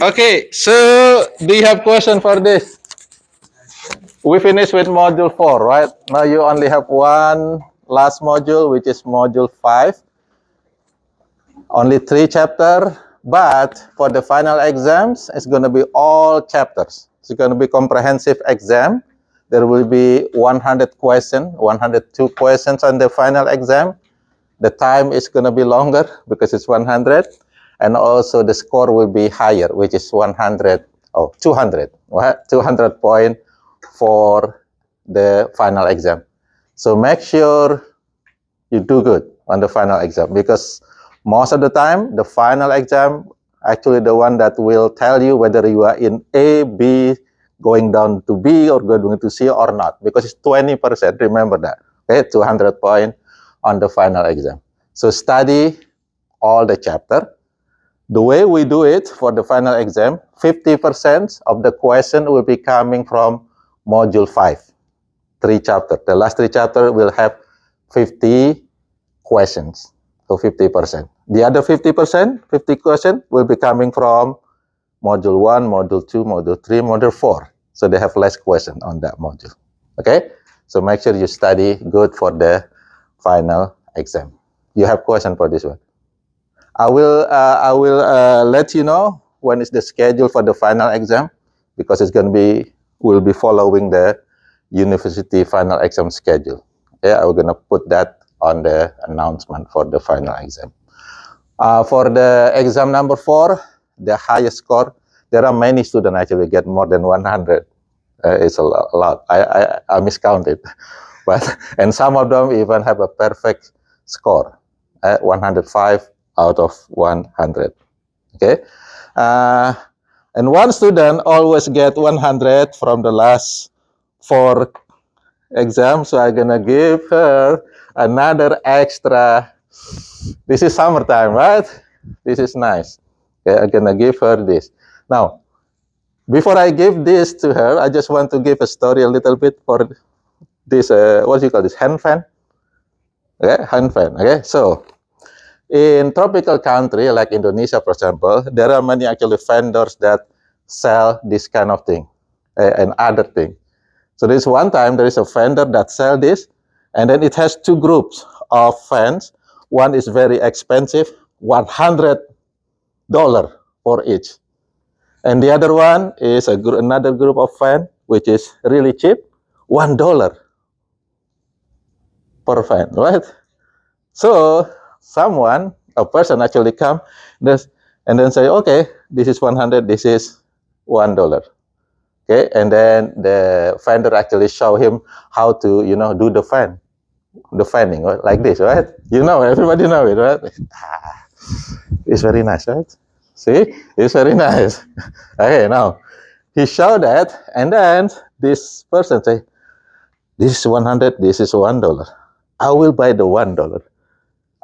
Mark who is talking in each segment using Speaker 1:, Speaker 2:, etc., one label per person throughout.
Speaker 1: Okay, so do you have question for this? We finished with module 4, right? Now you only have one last module, which is module 5. Only 3 chapter, but for the final exams, it's going to be all chapters. It's going to be comprehensive exam. There will be 100 questions, 102 questions on the final exam. The time is going to be longer because it's 100, and also the score will be higher, which is 100, 200, 200 point for the final exam. So make sure you do good on the final exam, because most of the time the final exam actually the one that will tell you whether you are in A, B, going down to B, or going to C or not, because it's 20%. Remember that. Okay, 200 point on the final exam. So study all the chapter. The way we do it for the final exam, 50% of the question will be coming from module 5, 3 chapter. The last 3 chapter will have 50 questions, so 50%. The other 50%, 50 questions will be coming from module 1, module 2, module 3, module 4. So they have less questions on that module. Okay? So make sure you study good for the final exam. You have question for this one? I will let you know when is the schedule for the final exam, because it's going to be, we'll be following the university final exam schedule. Yeah, I'm going to put that on the announcement for the final exam. For the exam number 4, the highest score, there are many students actually get more than 100. It's a lot. I miscounted, but and some of them even have a perfect score, 105 out of 100. Okay, and one student always get 100 from the last 4 exams, so I'm gonna give her another extra. This is summertime, right? This is nice. Okay, I'm gonna give her this. Now, before I give this to her, I just want to give a story a little bit for this, what do you call this, hand fan? Okay, hand fan. Okay, so in tropical country like Indonesia, for example, there are many actually vendors that sell this kind of thing and other thing. So this one time there is a vendor that sell this, and then it has 2 groups of fans. One is very expensive, $100 for each, and the other one is another group of fan which is really cheap, $1 per fan, right? So a person actually come this, and then say, okay, this is 100, this is $1. Okay, and then the vendor actually show him how to, do the fanning, right? Like this, right? Everybody know it, right? It's very nice, right? See, it's very nice. Okay, now he showed that, and then this person say, this is 100, this is $1. I will buy the $1.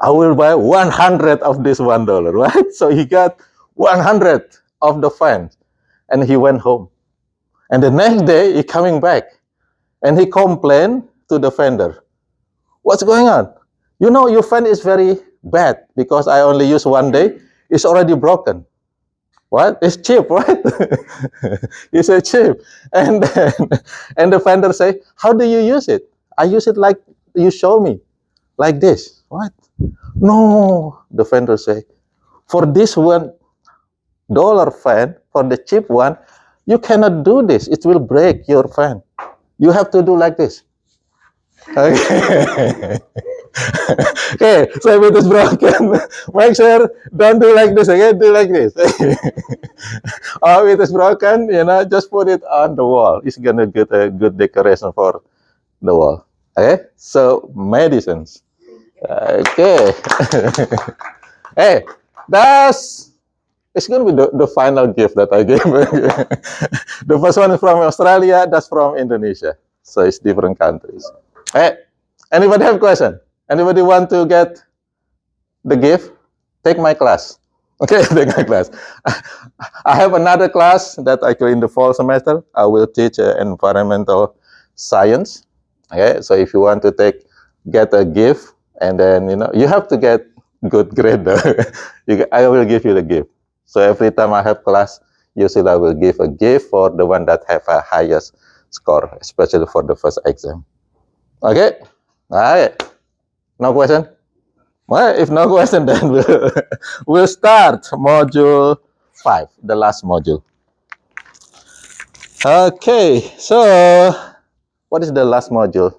Speaker 1: I will buy 100 of this $1, right? So he got 100 of the fans, and he went home. And the next day, he coming back, and he complained to the vendor, what's going on? Your fan is very bad because I only use 1 day. It's already broken. What? It's cheap, right? It's a cheap. And then, and the vendor say, how do you use it? I use it like you show me, like this. What? No, the vendor say, for this $1 fan, for the cheap one, you cannot do this. It will break your fan. You have to do like this. Okay. Okay, so if it is broken, make sure don't do like this again, do like this. Or if it is broken, just put it on the wall. It's gonna get a good decoration for the wall. Okay, so medicines. Okay. Hey, it's gonna be the final gift that I gave. The first one is from Australia, that's from Indonesia. So it's different countries. Hey, anybody have question? Anybody want to get the gift? Take my class. Okay, take my class. I have another class that actually in the fall semester, I will teach environmental science. Okay, so if you want to get a gift, and then, you have to get good grade though. I will give you the gift. So every time I have class, usually I will give a gift for the one that have a highest score, especially for the first exam. Okay? All right. No question? Well, if no question, then we'll start module 5, the last module. Okay, so what is the last module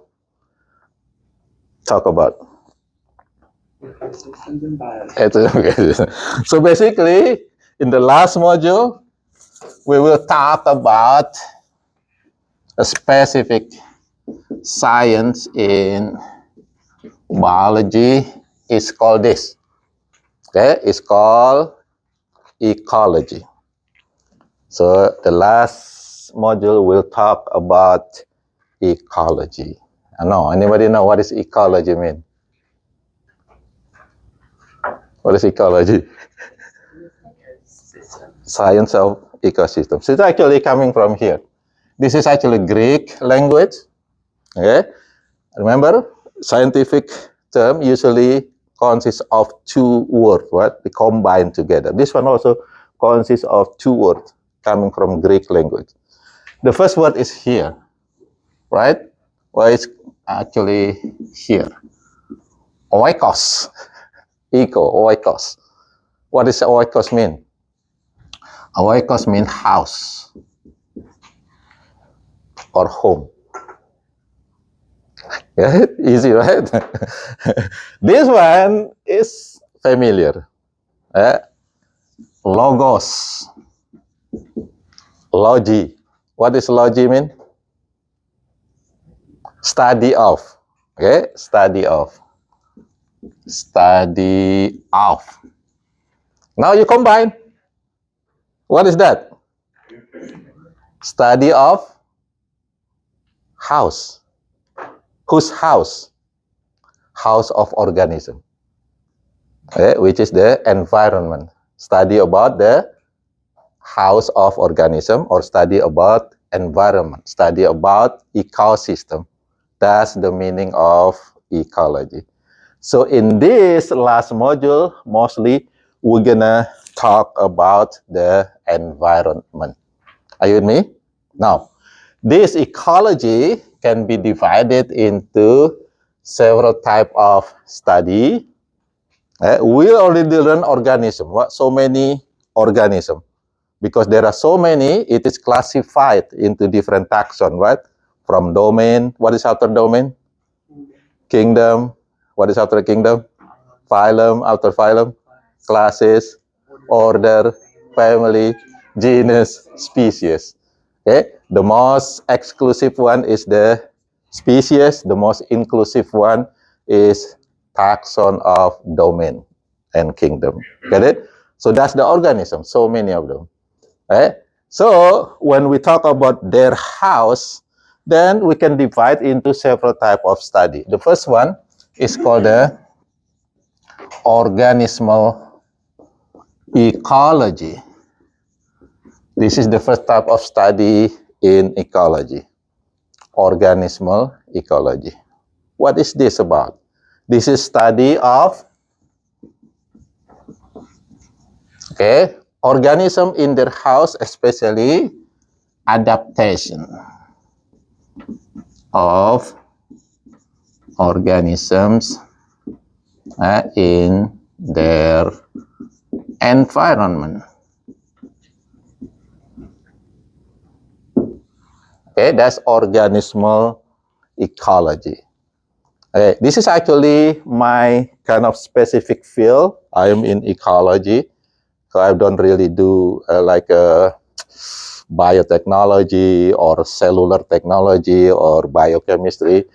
Speaker 1: talk about? So basically, in the last module, we will talk about a specific science in biology. Is called this. Okay, it's called ecology. So the last module will talk about ecology. I know. Anybody know what is ecology mean? What is ecology? Science of ecosystems. It's actually coming from here. This is actually Greek language. Okay, remember, scientific term usually consists of two words, right? They combine together. This one also consists of two words coming from Greek language. The first word is here, right? Well, it's actually here. Oikos. Oikos. What does oikos mean? Oikos means house or home. Yeah, easy, right? This one is familiar. Logos. Logi. What does logi mean? Study of. Okay, study of. Study of. Now you combine. What is that? Study of house. Whose house? House of organism. Okay, which is the environment. Study about the house of organism or study about environment. Study about ecosystem. That's the meaning of ecology. So in this last module, mostly we're gonna talk about the environment. Are you with me? Now, this ecology can be divided into several types of study. We already learn organism. What? So many organisms. Because there are so many, it is classified into different taxon, right? From domain. What is outer domain? Kingdom. What is outer kingdom? Phylum, outer phylum. Classes, order, family, genus, species. Okay, the most exclusive one is the species. The most inclusive one is taxon of domain and kingdom. Get it? So that's the organism. So many of them. Right? So when we talk about their house, then we can divide into several types of study. The first one is called the organismal ecology. This is the first type of study in ecology. Organismal ecology. What is this about? This is study of organism in their house, especially adaptation of organisms in their environment. Okay, that's organismal ecology. Okay, this is actually my kind of specific field. I am in ecology, so I don't really do biotechnology or cellular technology or biochemistry.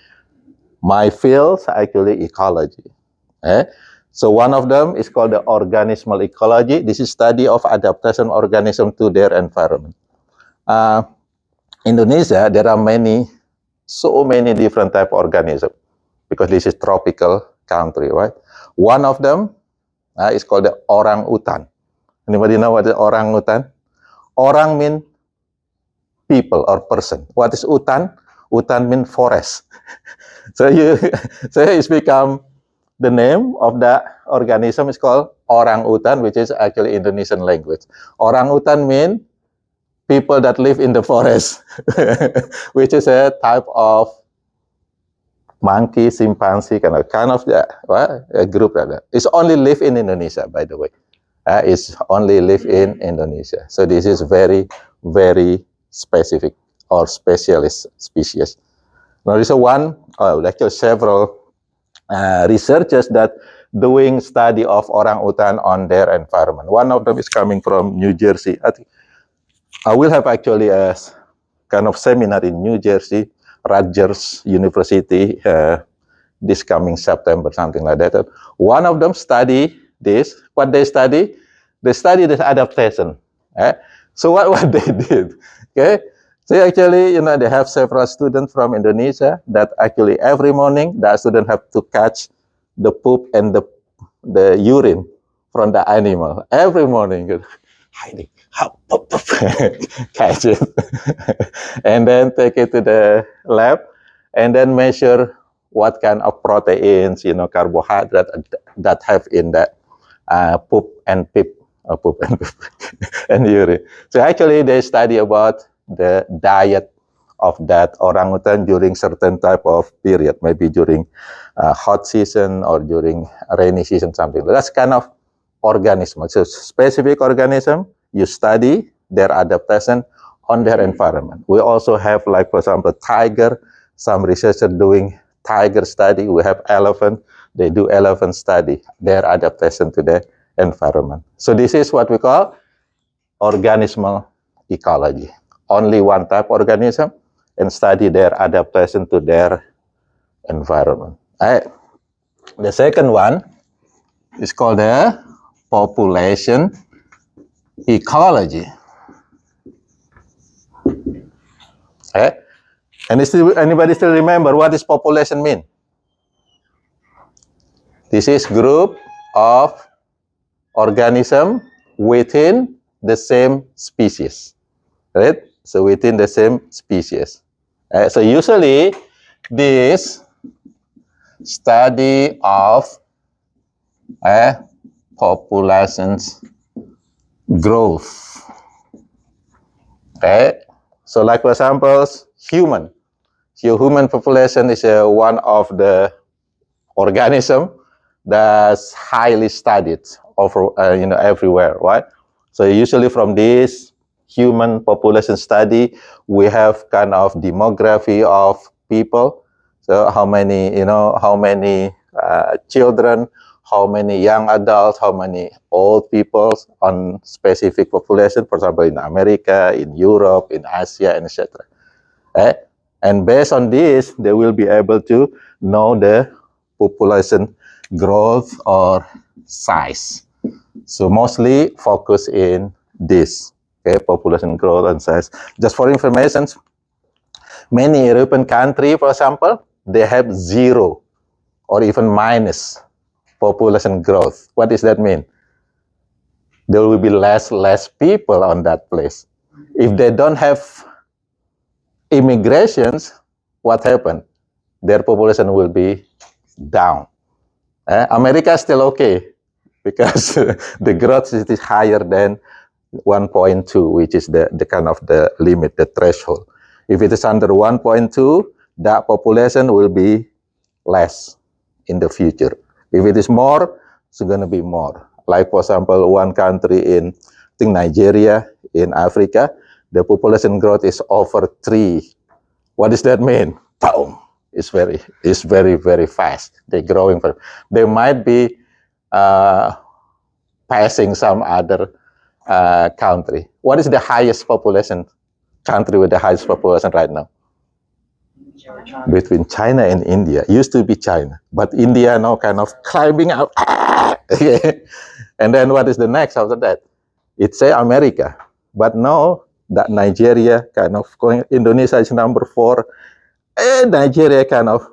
Speaker 1: My field is actually ecology. So one of them is called the organismal ecology. This is study of adaptation organism to their environment. Indonesia, there are so many different type of organisms because this is tropical country, right? One of them is called the orang utan. Anybody know what is orang utan? Orang mean people or person. What is utan? Utan mean forest. So it's become the name of the organism is called orang utan, which is actually Indonesian language. Orang utan mean people that live in the forest, which is a type of monkey, chimpanzee, kind of a group like that. It's only live in Indonesia, by the way. It's only live in Indonesia. So this is very, very specific or specialist species. Now, there's actually several researchers that doing study of orangutan on their environment. One of them is coming from New Jersey. I will have actually a kind of seminar in New Jersey, Rutgers University, this coming September, something like that. One of them study this. What they study? They study this adaptation. So what they did? Okay. So actually, they have several students from Indonesia that actually every morning the student have to catch the poop and the urine from the animal every morning. Hiding, catch it, and then take it to the lab, and then measure what kind of proteins, carbohydrate that have in that poop and and urine. So actually, they study about the diet of that orangutan during certain type of period, maybe during hot season or during rainy season, something. That's kind of organism. So specific organism, you study their adaptation on their environment. We also have, like, for example, tiger. Some researchers doing tiger study. We have elephant. They do elephant study, their adaptation to the environment. So this is what we call organismal ecology. Only one type organism and study their adaptation to their environment. The second one is called the population ecology. And anybody still remember what does population mean? This is group of organism within the same species, right? So within the same species. So usually this study of populations growth. So like for example, human population is one of the organism that's highly studied over everywhere, right? So usually from this human population study, we have kind of demography of people. So how many children, how many young adults, how many old people on specific population, for example, in America, in Europe, in Asia, and etc. And based on this, they will be able to know the population growth or size. So mostly focus in this, population growth and size. Just for information, many European countries, for example, they have zero or even minus population growth. What does that mean? There will be less people on that place. If they don't have immigrations, what happened? Their population will be down. America is still okay because the growth is higher than 1.2, which is the kind of the limit, the threshold. If it is under 1.2, that population will be less in the future. If it is more, it's going to be more. Like, for example, one country in, I think, Nigeria, in Africa, the population growth is over 3. What does that mean? Boom! It's very, very fast. They're growing. They might be passing some other country. What is the highest population country with the highest population right now? China. Between China and India. Used to be China, but India now kind of climbing up. And then what is the next after that? It's say America, but now that Nigeria kind of going. Indonesia is number 4, and Nigeria kind of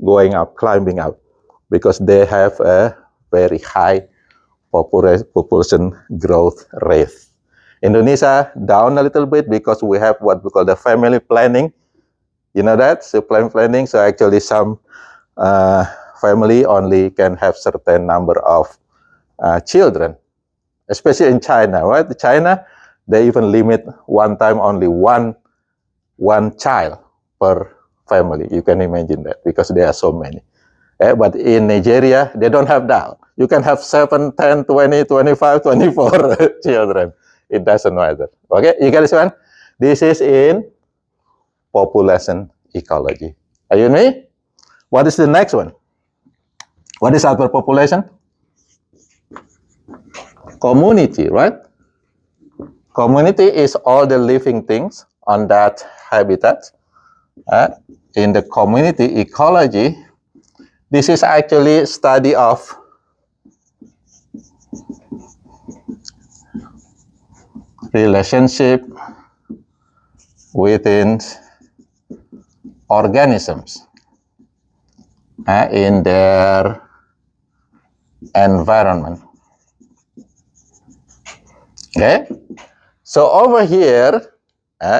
Speaker 1: going up, climbing up, because they have a very high population growth rate. Indonesia down a little bit because we have what we call the family planning. You know that? So planning. So actually some family only can have certain number of children, especially in China, right? China, they even limit one time only one child per family. You can imagine that because there are so many. But in Nigeria, they don't have that. You can have 7, 10, 20, 25, 24 children. It doesn't matter. Okay, you get this one? This is in population ecology. Are you with me? What is the next one? What is our population? Community, right? Community is all the living things on that habitat. In the community ecology, this is actually study of relationship within organisms in their environment. Okay, so over here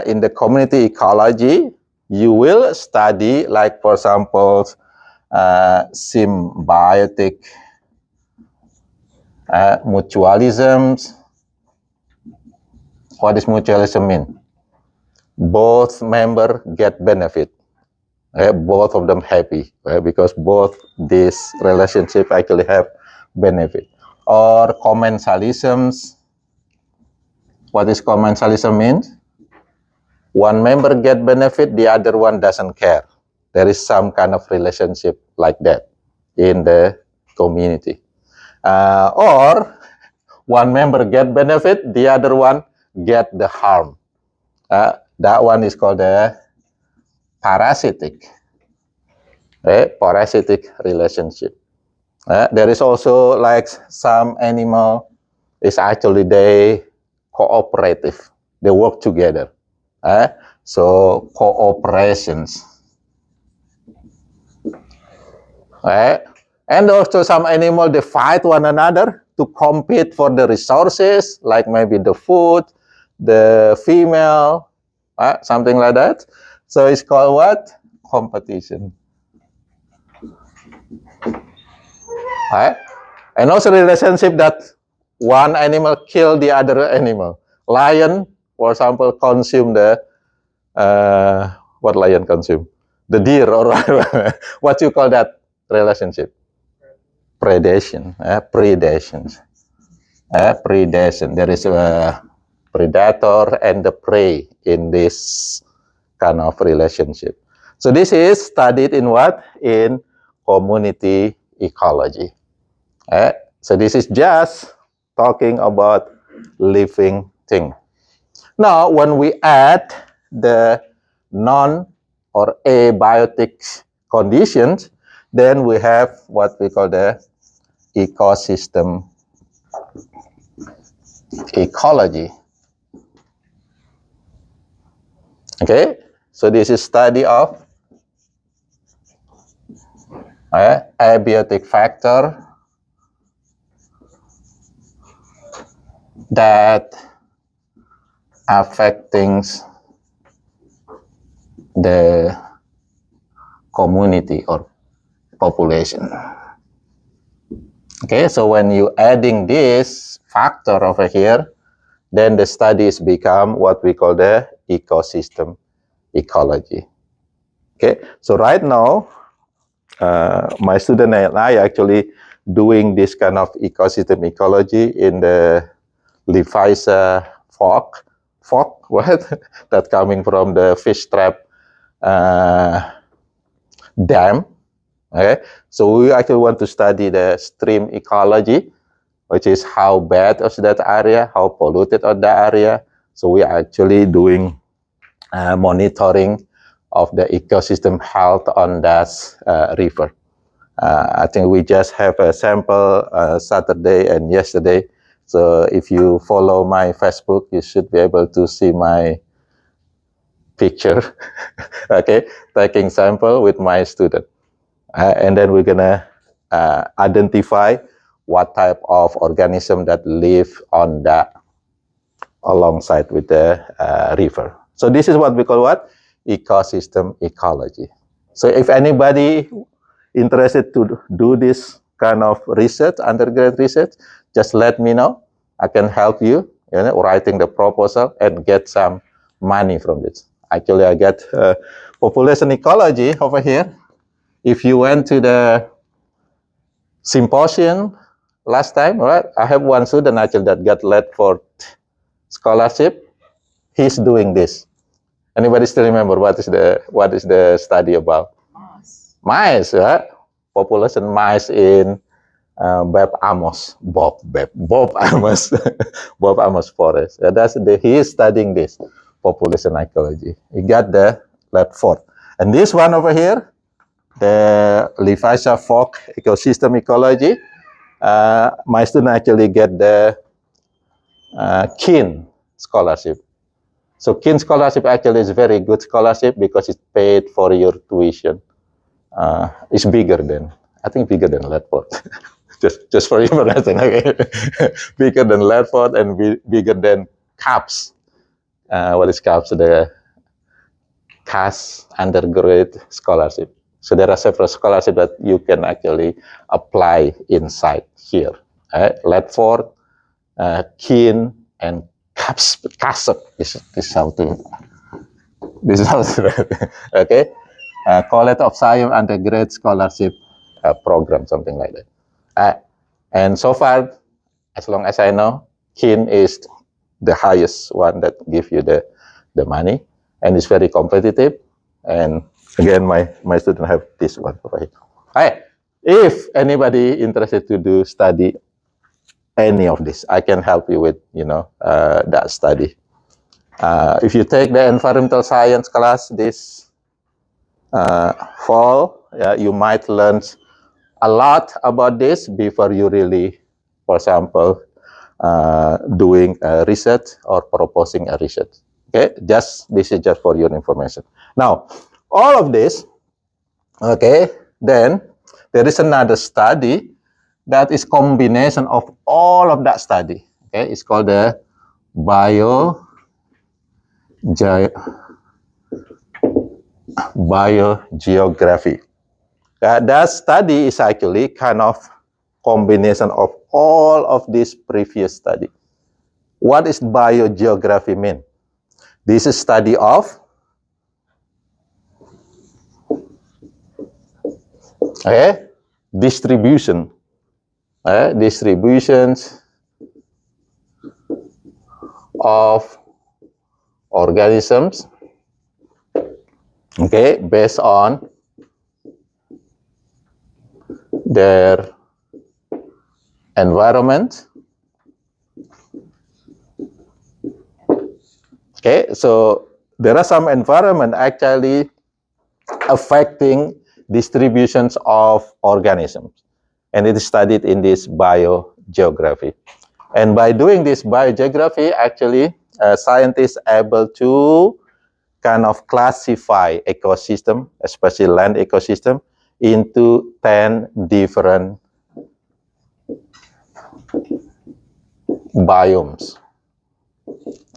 Speaker 1: in the community ecology, you will study, like for example, symbiotic mutualisms. What does mutualism mean? Both members get benefit. Both of them happy because both this relationship actually have benefit. Or commensalisms. What does commensalism mean? One member get benefit, the other one doesn't care. There is some kind of relationship like that in the community. Or one member get benefit, the other one get the harm. That one is called the parasitic relationship. There is also like some animal is actually they cooperative. They work together. So cooperations. And also some animal they fight one another to compete for the resources, like maybe the food, the female, something like that. So it's called what? Competition. And also the relationship that one animal kill the other animal. Lion, for example, consume the what lion consume? The deer, or what you call that relationship? Predation. Predation. Predation. There is a predator and the prey in this kind of relationship. So this is studied in what? In community ecology. So this is just talking about living thing. Now, when we add the non or abiotic conditions, then we have what we call the ecosystem ecology. Okay, so this is study of abiotic factor that affecting the community or population. Okay, so when you adding this factor over here, then the studies become what we call the ecosystem ecology. Okay, so right now, my student and I actually doing this kind of ecosystem ecology in the Levisa fork, right? That coming from the fish trap dam. Okay, so we actually want to study the stream ecology, which is how bad is that area, how polluted is that area. So we are actually doing monitoring of the ecosystem health on that river. I think we just have a sample Saturday and yesterday. So if you follow my Facebook, you should be able to see my picture, okay, taking sample with my student. And then we're gonna identify what type of organism that live on that alongside with the river. So this is what we call what? Ecosystem ecology. So if anybody interested to do this kind of research, undergrad research, just let me know. I can help you, writing the proposal and get some money from this. Actually, I get population ecology over here. If you went to the symposium last time, right? I have one student actually that got Ledford scholarship. He's doing this. Anybody still remember what is the study about? Mice, right? Population mice in Bob Amos Bob Amos forest. He is studying this population ecology. He got the Ledford, and this one over here, the Levasia Fork ecosystem ecology. My student actually get the Keene scholarship. So Keene scholarship actually is very good scholarship because it's paid for your tuition. It's bigger than Ledford. just for information, okay? Bigger than Ledford and bigger than CAPS. What is CAPS? The CAS undergraduate scholarship. So there are several scholarships that you can actually apply inside here. Ledford, Keene, and CAPS. This is how to. Okay. College of Science undergrad scholarship program, something like that. And so far, as long as I know, Keene is the highest one that give you the money, and it's very competitive. And again, my student have this one right. If anybody interested to study any of this, I can help you with that study. If you take the environmental science class this fall, you might learn a lot about this before you really, for example, doing a research or proposing a research. Okay, this is just for your information. Now, all of this, okay, then there is another study that is combination of all of that study. Okay, it's called the biogeography. That study is actually kind of combination of all of this previous study. What is biogeography mean? This is study of distributions of organisms, based on their environment. So there are some environment actually affecting distributions of organisms, and it is studied in this biogeography. And by doing this biogeography, actually, scientists are able to kind of classify ecosystem, especially land ecosystem, into 10 different biomes.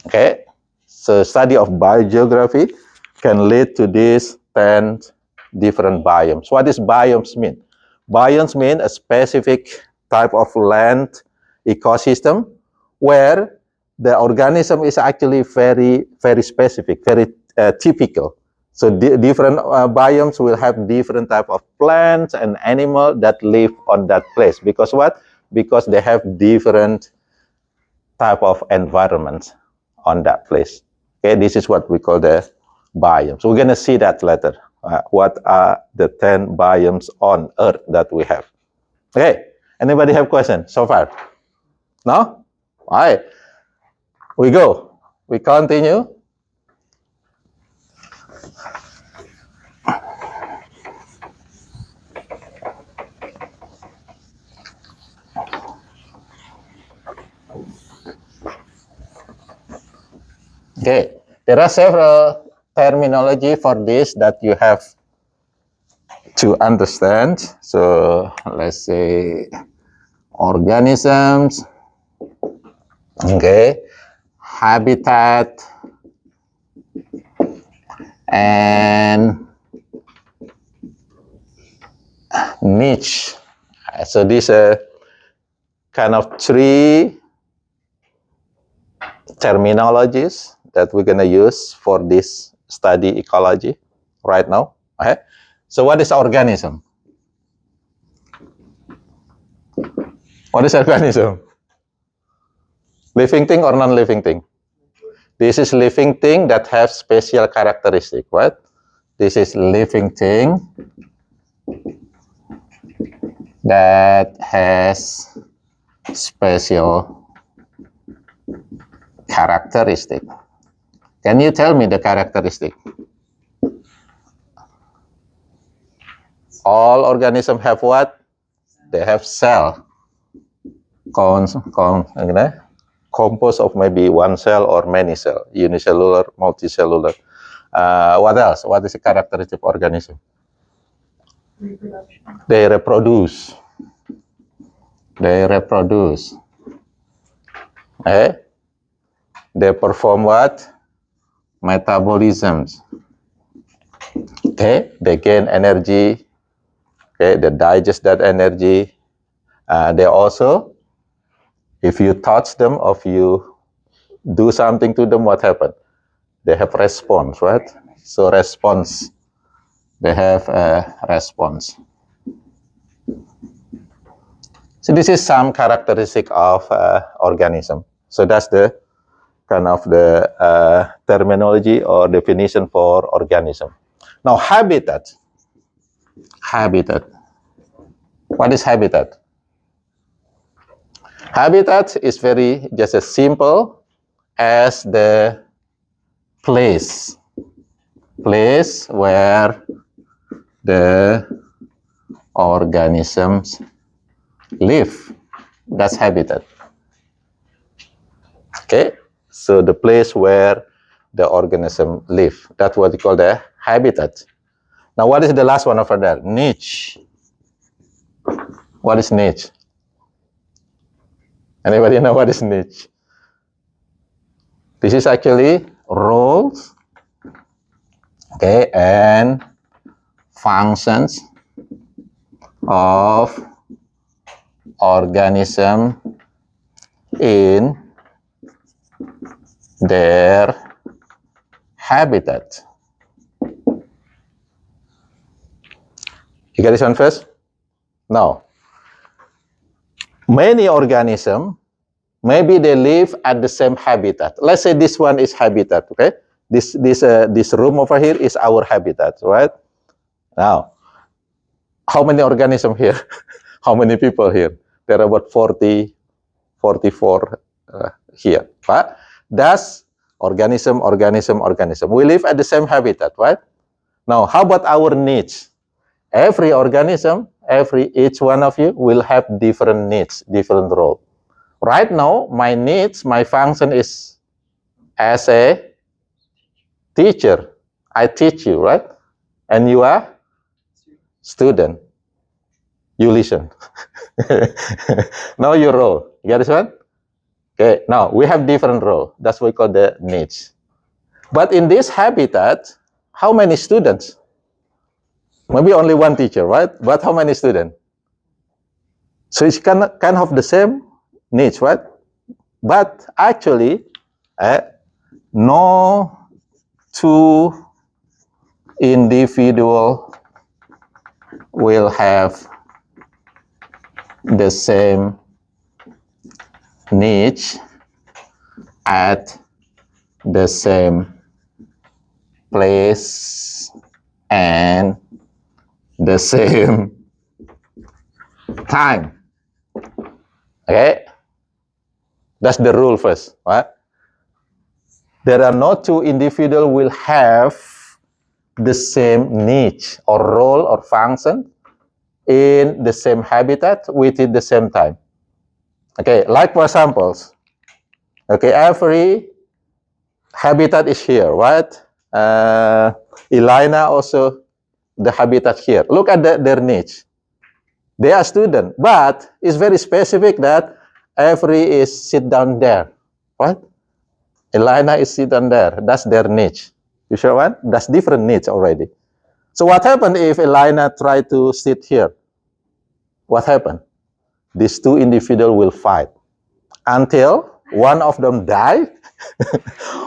Speaker 1: Okay, so study of biogeography can lead to these 10 different biomes. What does biomes mean? Biomes mean a specific type of land ecosystem where the organism is actually very, very specific, very typical. So different biomes will have different type of plants and animals that live on that place. Because what? Because they have different type of environments on that place. Okay, this is what we call the biomes. We're going to see that later. What are the 10 biomes on Earth that we have? Okay, anybody have questions so far? No? All right, we go. We continue. Okay, there are several terminology for this that you have to understand. So let's say organisms, okay, habitat, and niche. So these kind of three terminologies that we're going to use for this study ecology right now. Okay? So what is organism? What is organism? Living thing or non-living thing? This is living thing that have special characteristic, right? This is living thing that has special characteristic. Can you tell me the characteristic? All organisms have what? They have cell. Composed of maybe one cell or many cells, unicellular, multicellular. What else? What is the characteristic of organism?
Speaker 2: Reproduction.
Speaker 1: They reproduce. They reproduce. They perform what? Metabolisms. Okay, they gain energy. Okay, they digest that energy. They also, if you touch them or if you do something to them, what happened? They have response, right? So response. They have a response. So this is some characteristic of organism. So that's the kind of the terminology or definition for organism. Now habitat. Habitat. What is habitat? Habitat is very just as simple as the place where the organisms live. That's habitat. Okay, so the place where the organism live. That's what we call the habitat. Now, what is the last one over there? Niche. What is niche? Anybody know what is niche? This is actually roles, okay, and functions of organism in their habitat. You get this one first? Now, many organisms, maybe they live at the same habitat. Let's say this one is habitat, okay? This room over here is our habitat, right? Now, how many organisms here? How many people here? There are about 44 here. Right? That's organism. We live at the same habitat, right? Now, how about our needs? Every organism, each one of you will have different needs, different role. Right now, my needs, my function is as a teacher. I teach you, right? And you are student. You listen. Now your role. You get this one? Okay, now we have different role. That's what we call the needs. But in this habitat, how many students? Maybe only one teacher, right? But how many students? So it's kind of the same needs, right? But actually, no two individuals will have the same needs at the same place and the same time. Okay? That's the rule first, right? There are no two individuals will have the same needs or role or function in the same habitat within the same time. Okay, like for examples. Okay, every habitat is here, right? Elina also the habitat here. Look at their needs. They are students, but it's very specific that every is sit down there, right? Elina is sit down there. That's their niche. You sure what? That's different needs already. So what happened if Elina tried to sit here? What happened? these two individuals will fight until one of them die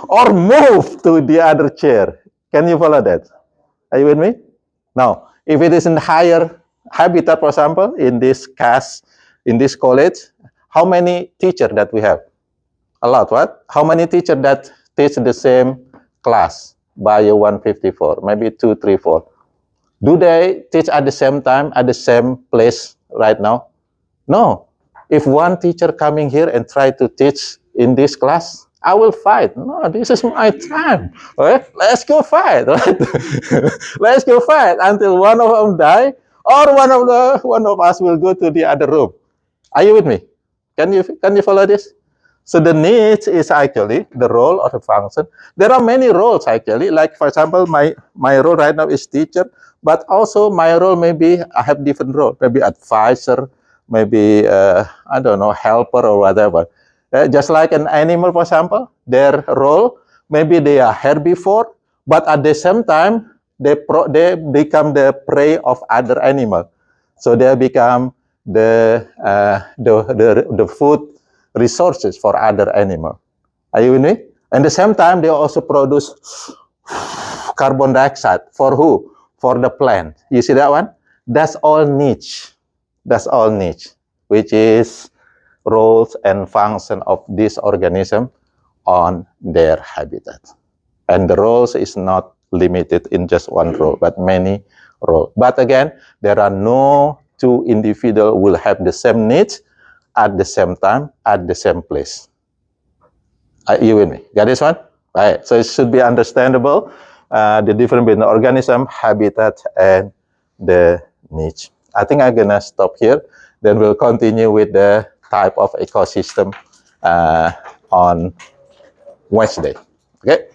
Speaker 1: or move to the other chair. Can you follow that? Are you with me? Now, if it is in higher habitat, for example, in this class, in this college, how many teachers that we have? A lot, what? How many teachers that teach the same class? Bio 154, maybe 2, 3, 4. Do they teach at the same time, at the same place right now? No. If one teacher coming here and try to teach in this class, I will fight. No, this is my time. Right? Let's go fight. Right? Let's go fight until one of them die, or one of us will go to the other room. Are you with me? Can you follow this? So the needs is actually the role or the function. There are many roles actually. Like for example, my role right now is teacher, but also my role maybe I have different role. Maybe advisor, maybe I don't know, helper or whatever. Just like an animal, for example, their role maybe they are herbivore, but at the same time they become the prey of other animal. So they become the food resources for other animal. Are you with me? And at the same time, they also produce carbon dioxide. For who? For the plant. You see that one? That's all niche. That's all niche, which is roles and function of this organism on their habitat. And the roles is not limited in just one role, but many roles. But again, there are no two individuals will have the same needs at the same time, at the same place. Are you with me? Got this one? Right. So it should be understandable, the difference between the organism, habitat, and the niche. I think I'm going to stop here. Then we'll continue with the type of ecosystem on Wednesday. Okay?